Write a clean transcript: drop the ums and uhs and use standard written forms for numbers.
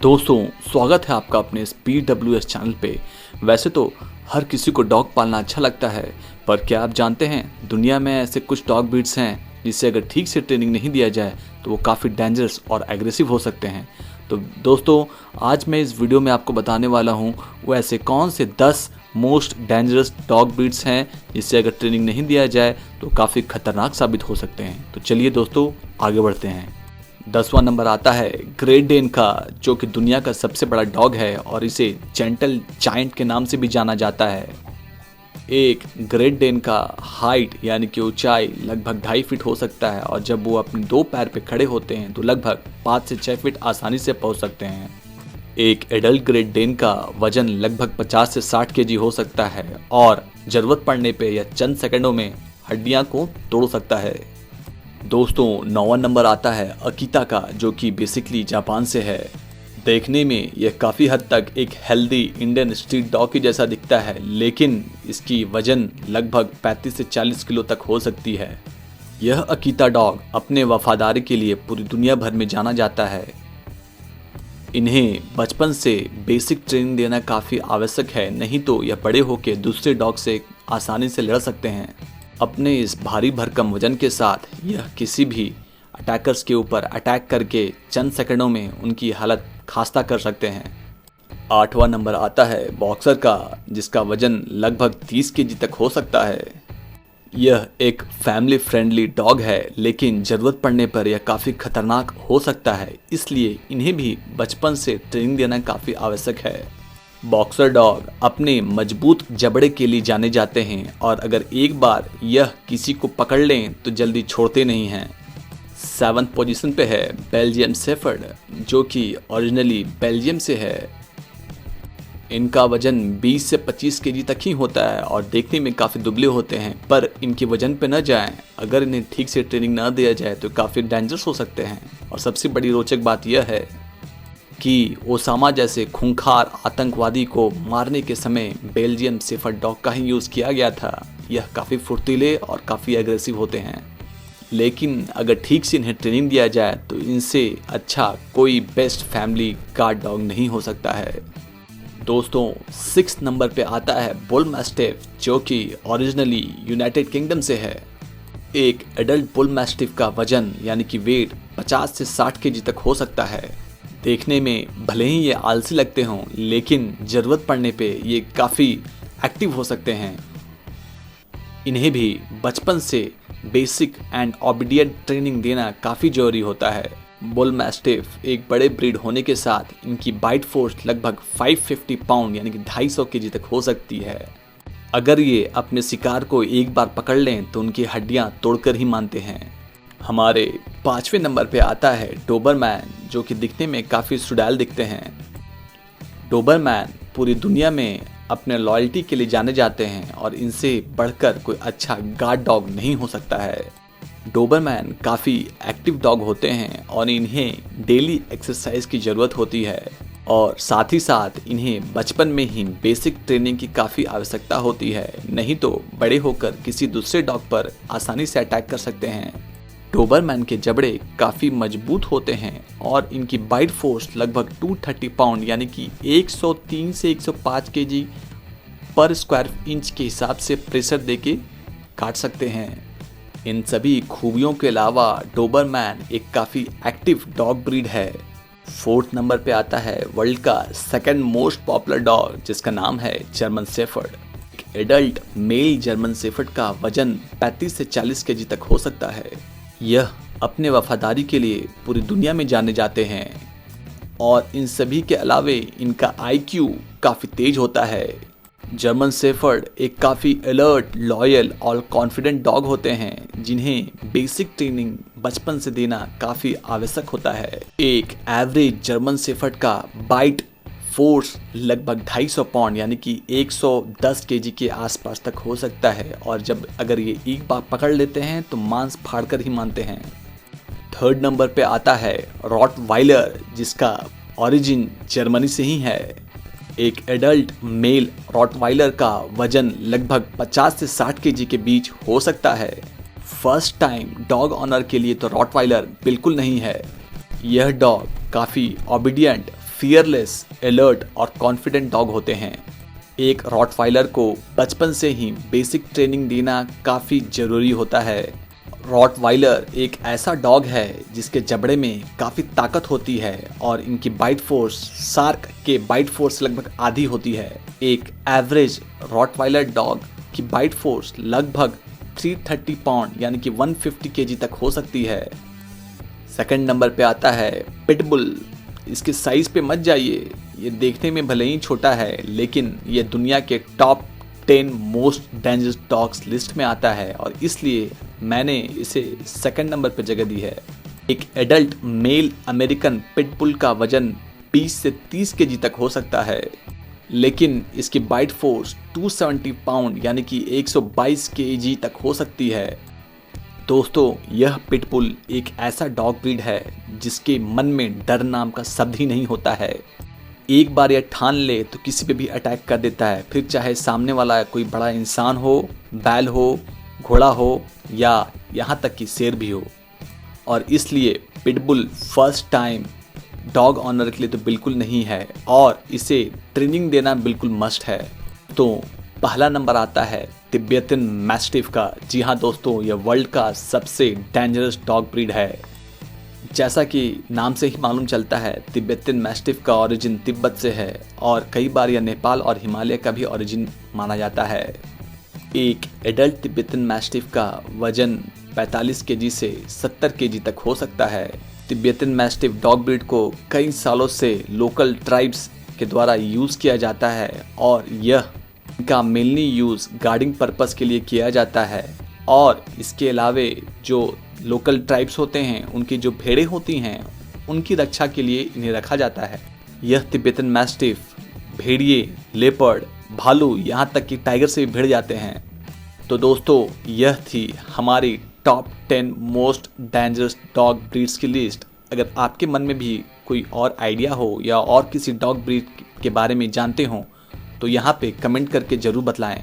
दोस्तों, स्वागत है आपका अपने इस PWS चैनल पे। वैसे तो हर किसी को डॉग पालना अच्छा लगता है, पर क्या आप जानते हैं दुनिया में ऐसे कुछ डॉग ब्रीड्स हैं जिससे अगर ठीक से ट्रेनिंग नहीं दिया जाए तो वो काफ़ी डेंजरस और एग्रेसिव हो सकते हैं। तो दोस्तों, आज मैं इस वीडियो में आपको बताने वाला हूँ वो ऐसे कौन से 10 मोस्ट डेंजरस डॉग ब्रीड्स हैं जिससे अगर ट्रेनिंग नहीं दिया जाए तो काफ़ी खतरनाक साबित हो सकते हैं। तो चलिए दोस्तों, आगे बढ़ते हैं। 10वां नंबर आता है ग्रेट डेन का, जो कि दुनिया का सबसे बड़ा डॉग है और इसे जेंटल जायंट के नाम से भी जाना जाता है। एक ग्रेट डेन का हाइट यानी कि ऊंचाई लगभग 2.5 फीट हो सकता है और जब वो अपने 2 पैर पे खड़े होते हैं तो लगभग 5 से 6 फीट आसानी से पहुंच सकते हैं। एक एडल्ट ग्रेट डेन का वजन लगभग 50 से 60 केजी हो सकता है और जरूरत पड़ने पे यह चंद सेकंडों में हड्डियां को तोड़ सकता है। दोस्तों, 9वां नंबर आता है अकीता का, जो कि बेसिकली जापान से है। देखने में यह काफ़ी हद तक एक हेल्दी इंडियन स्ट्रीट डॉग की जैसा दिखता है, लेकिन इसकी वजन लगभग 35 से 40 किलो तक हो सकती है। यह अकीता डॉग अपने वफादारी के लिए पूरी दुनिया भर में जाना जाता है। इन्हें बचपन से बेसिक ट्रेनिंग देना काफ़ी आवश्यक है, नहीं तो यह बड़े होकर दूसरे डॉग से आसानी से लड़ सकते हैं। अपने इस भारी भरकम वजन के साथ यह किसी भी अटैकर्स के ऊपर अटैक करके चंद सेकंडों में उनकी हालत खस्ता कर सकते हैं। 8वां नंबर आता है बॉक्सर का, जिसका वजन लगभग 30 केजी तक हो सकता है। यह एक फैमिली फ्रेंडली डॉग है, लेकिन ज़रूरत पड़ने पर यह काफ़ी खतरनाक हो सकता है, इसलिए इन्हें भी बचपन से ट्रेनिंग देना काफ़ी आवश्यक है। बॉक्सर डॉग अपने मजबूत जबड़े के लिए जाने जाते हैं और अगर एक बार यह किसी को पकड़ लें तो जल्दी छोड़ते नहीं हैं। 7th पोजीशन पे है बेल्जियन शेफर्ड, जो कि ओरिजिनली बेल्जियम से है। इनका वजन 20 से 25 केजी तक ही होता है और देखने में काफ़ी दुबले होते हैं, पर इनके वजन पे न जाएं। अगर इन्हें ठीक से ट्रेनिंग न दिया जाए तो काफ़ी डेंजरस हो सकते हैं। और सबसे बड़ी रोचक बात यह है कि ओसामा जैसे खूंखार आतंकवादी को मारने के समय बेल्जियम शेफर्ड डॉग का ही यूज़ किया गया था। यह काफ़ी फुर्तीले और काफ़ी एग्रेसिव होते हैं, लेकिन अगर ठीक से इन्हें ट्रेनिंग दिया जाए तो इनसे अच्छा कोई बेस्ट फैमिली गार्ड डॉग नहीं हो सकता है। दोस्तों, 6th नंबर पे आता है बुल मैस्टिफ, जो कि ओरिजिनली यूनाइटेड किंगडम से है। एक एडल्ट बुल मैस्टिफ का वजन यानी कि वेट 50 से 60 केजी तक हो सकता है। देखने में भले ही ये आलसी लगते हों, लेकिन ज़रूरत पड़ने पे ये काफ़ी एक्टिव हो सकते हैं। इन्हें भी बचपन से बेसिक एंड ओबीडिएंट ट्रेनिंग देना काफ़ी ज़रूरी होता है। बुल मैस्टिफ एक बड़े ब्रीड होने के साथ इनकी बाइट फोर्स लगभग 550 पाउंड यानी कि 250 केजी तक हो सकती है। अगर ये अपने शिकार को एक बार पकड़ लें तो उनकी हड्डियां तोड़कर ही मानते हैं। हमारे 5वें नंबर पे आता है डोबरमैन, जो कि दिखने में काफ़ी सुडैल दिखते हैं। डोबरमैन पूरी दुनिया में अपने लॉयल्टी के लिए जाने जाते हैं और इनसे बढ़कर कोई अच्छा गार्ड डॉग नहीं हो सकता है। डोबरमैन काफ़ी एक्टिव डॉग होते हैं और इन्हें डेली एक्सरसाइज की ज़रूरत होती है और साथ ही साथ इन्हें बचपन में ही बेसिक ट्रेनिंग की काफ़ी आवश्यकता होती है, नहीं तो बड़े होकर किसी दूसरे डॉग पर आसानी से अटैक कर सकते हैं। डोबरमैन के जबड़े काफ़ी मजबूत होते हैं और इनकी बाइट फोर्स लगभग 230 पाउंड यानी कि 103 से 105 केजी पर स्क्वायर इंच के हिसाब से प्रेशर देके काट सकते हैं। इन सभी खूबियों के अलावा डोबरमैन एक काफ़ी एक्टिव डॉग ब्रीड है। 4th नंबर पे आता है वर्ल्ड का 2nd मोस्ट पॉपुलर डॉग, जिसका नाम है German shepherd. Adult mail German shepherd का वजन 35 से 40 केजी तक हो सकता है। यह अपने वफादारी के लिए पूरी दुनिया में जाने जाते हैं और इन सभी के अलावे इनका IQ काफ़ी तेज होता है। जर्मन शेफर्ड एक काफ़ी अलर्ट, लॉयल और कॉन्फिडेंट डॉग होते हैं, जिन्हें बेसिक ट्रेनिंग बचपन से देना काफ़ी आवश्यक होता है। एक एवरेज जर्मन शेफर्ड का बाइट फोर्स लगभग 250 पाउंड यानी कि 110 केजी के आसपास तक हो सकता है और जब अगर ये एक बार पकड़ लेते हैं तो मांस फाड़कर ही मानते हैं। 3rd नंबर पे आता है रॉटवाइलर, जिसका ओरिजिन जर्मनी से ही है। एक एडल्ट मेल रॉटवाइलर का वजन लगभग 50 से 60 केजी के बीच हो सकता है। फर्स्ट टाइम डॉग ऑनर के लिए तो रॉटवाइलर बिल्कुल नहीं है। यह डॉग काफ़ी ओबीडियंट, फियरलेस, अलर्ट और कॉन्फिडेंट डॉग होते हैं। एक रॉटवाइलर को बचपन से ही बेसिक ट्रेनिंग देना काफ़ी ज़रूरी होता है। रॉटवाइलर एक ऐसा डॉग है जिसके जबड़े में काफ़ी ताकत होती है और इनकी बाइट फोर्स शार्क के बाइट फोर्स लगभग आधी होती है। एक एवरेज रॉटवाइलर डॉग की बाइट फोर्स लगभग 330 पाउंड यानी कि 150 केजी तक हो सकती है। सेकंड नंबर पे आता है पिटबुल। इसके साइज पे मत जाइए, ये देखने में भले ही छोटा है लेकिन ये दुनिया के top 10 most dangerous dogs list में आता है और इसलिए मैंने इसे सेकंड नंबर पे जगह दी है। एक एडल्ट मेल अमेरिकन पिटबुल का वजन 20 से 30 केजी तक हो सकता है, लेकिन इसकी बाइट फोर्स 270 पाउंड यानी कि 122 केजी तक हो सकती है। दोस्तों, यह पिटबुल एक ऐसा डॉग ब्रीड है जिसके मन में डर नाम का शब्द ही नहीं होता है। एक बार यह ठान ले तो किसी पे भी अटैक कर देता है, फिर चाहे सामने वाला कोई बड़ा इंसान हो, बैल हो, घोड़ा हो या यहाँ तक कि शेर भी हो। और इसलिए pitbull first time dog owner के लिए तो बिल्कुल नहीं है और इसे ट्रेनिंग देना बिल्कुल मस्ट है। तो पहला नंबर आता है तिब्बतन मैस्टिफ का। जी हाँ दोस्तों, यह वर्ल्ड का सबसे डेंजरस डॉग ब्रीड है। जैसा कि नाम से ही मालूम चलता है, तिब्बतन मैस्टिफ का ओरिजिन तिब्बत से है और कई बार यह नेपाल और हिमालय का भी ओरिजिन माना जाता है। एक एडल्ट तिब्बतन मैस्टिफ का वजन 45 केजी से 70 केजी तक हो सकता है। तिब्बतन मैस्टिफ डॉग ब्रीड को कई सालों से लोकल ट्राइब्स के द्वारा यूज़ किया जाता है और यह इनका मेनली यूज़ गार्डिंग पर्पस के लिए किया जाता है। और इसके अलावे जो लोकल ट्राइब्स होते हैं, उनकी जो भेड़ें होती हैं, उनकी रक्षा के लिए इन्हें रखा जाता है। यह तिब्बतन मैस्टिफ भेड़िए, लेपर्ड, भालू, यहाँ तक कि टाइगर से भी भिड़ जाते हैं। तो दोस्तों, यह थी हमारी top 10 most dangerous dog breeds की लिस्ट। अगर आपके मन में भी कोई और आइडिया हो या और किसी डॉग ब्रीड के बारे में जानते हो तो यहाँ पे कमेंट करके ज़रूर बतलाएं।